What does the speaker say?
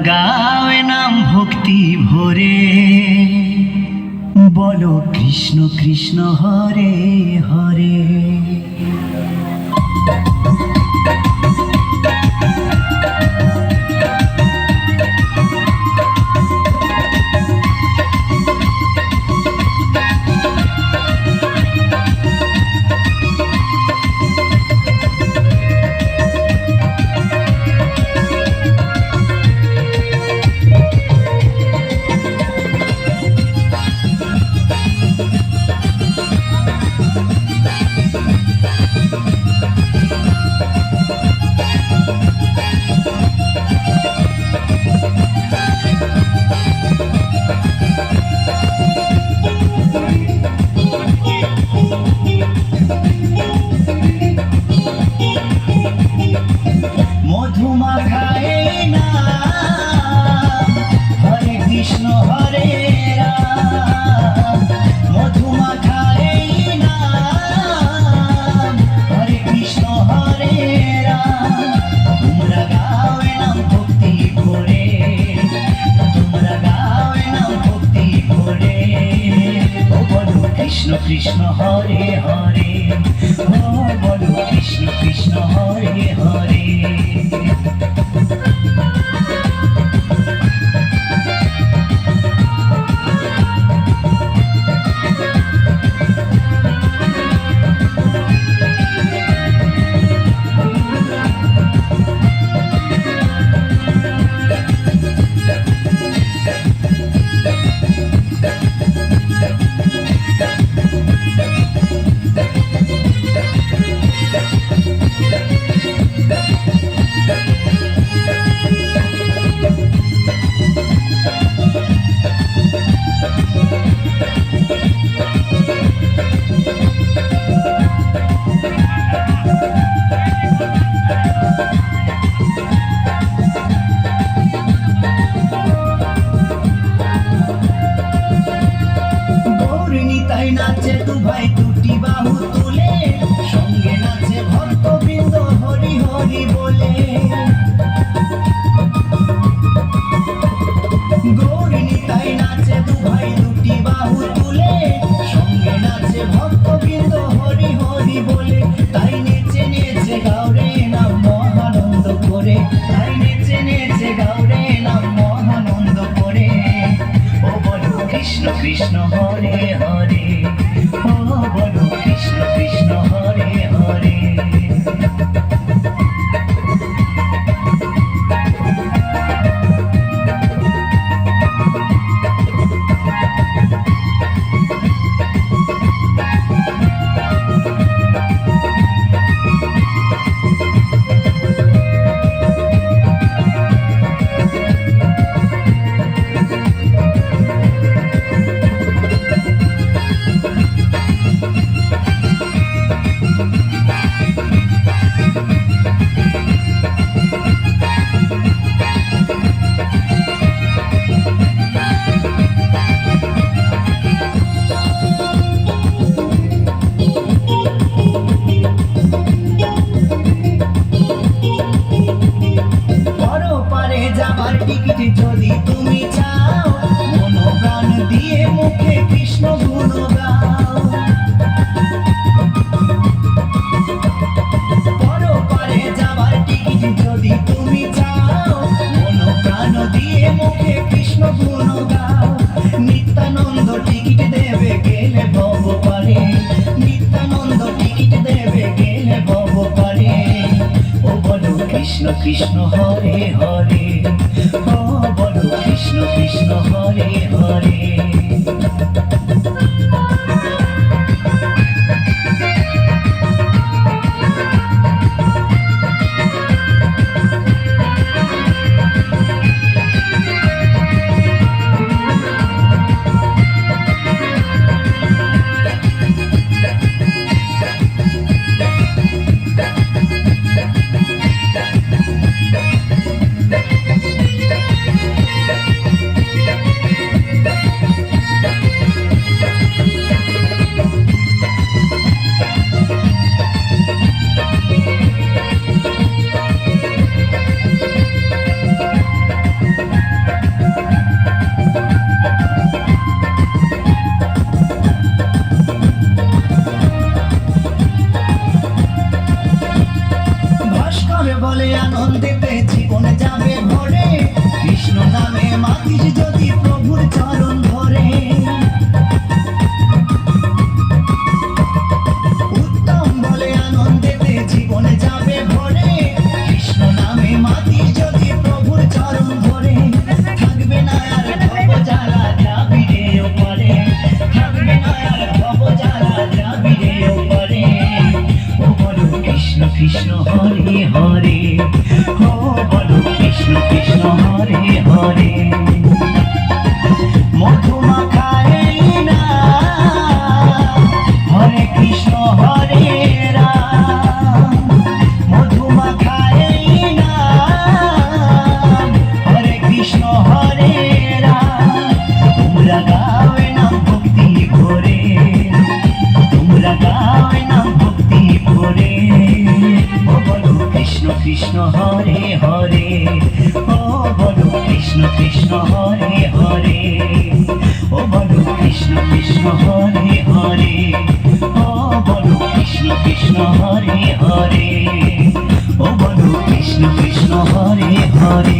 গাওয়ে নাম ভক্তি ভরে, বলো কৃষ্ণ কৃষ্ণ হরে হরে। মধুমাখায় না হরে কৃষ্ণ হরে রাম, মধুমাখায় না হরে কৃষ্ণ হরে রাম। তোমরা গাওয়ে নাম ভক্তি ভরে, তোমরা গাওয়ে নাম ভক্তি ভরে, ও বলো কৃষ্ণ কৃষ্ণ হরে হরে, ও বলো কৃষ্ণ কৃষ্ণ হরে হরে। তাই নাচে তু ভাই দুটি বাহু তুলে, সঙ্গে নাচে ভক্তবৃন্দ হরি হরি বলে। গৌরিনী তাই নাচে তু ভাই দুটি বাহু তুলে, সঙ্গে নাচে ভক্তবৃন্দ হরি হরি বলে। তাই নেচে নেচে গাওরে নাম মহানন্দ করে, তাই নেচে নেচে গাওরে নাম মহানন্দ করে, ও বলো কৃষ্ণ কৃষ্ণ হরে হরে, ও বলো কৃষ্ণ কৃষ্ণ হরে হরে। যাবার টিকিট যদি তুমি চাও, মনোপ্রাণ দিয়ে মুখে কৃষ্ণ গুণ গাও। পরপারে যাবার টিকিট যদি তুমি চাও, মনোপ্রাণ দিয়ে মুখে কৃষ্ণ গুণ গাও। নিত্যানন্দ টিকিট দেবে গেলে ভব পারে, নিত্যানন্দ টিকিট দেবে গেলে ভব পারে, ও বলো কৃষ্ণ কৃষ্ণ হরে হরে, ও বলো কৃষ্ণ কৃষ্ণ হরে হরে। ভরে তোমরা গায় নাম ভক্তি ভরে ও বলো কৃষ্ণ কৃষ্ণ হরে হরে ও বলো কৃষ্ণ কৃষ্ণ হরে হরে ও বলো কৃষ্ণ কৃষ্ণ হরে হরে ও বলো কৃষ্ণ কৃষ্ণ হরে হরে ও বলো কৃষ্ণ কৃষ্ণ হরে হরে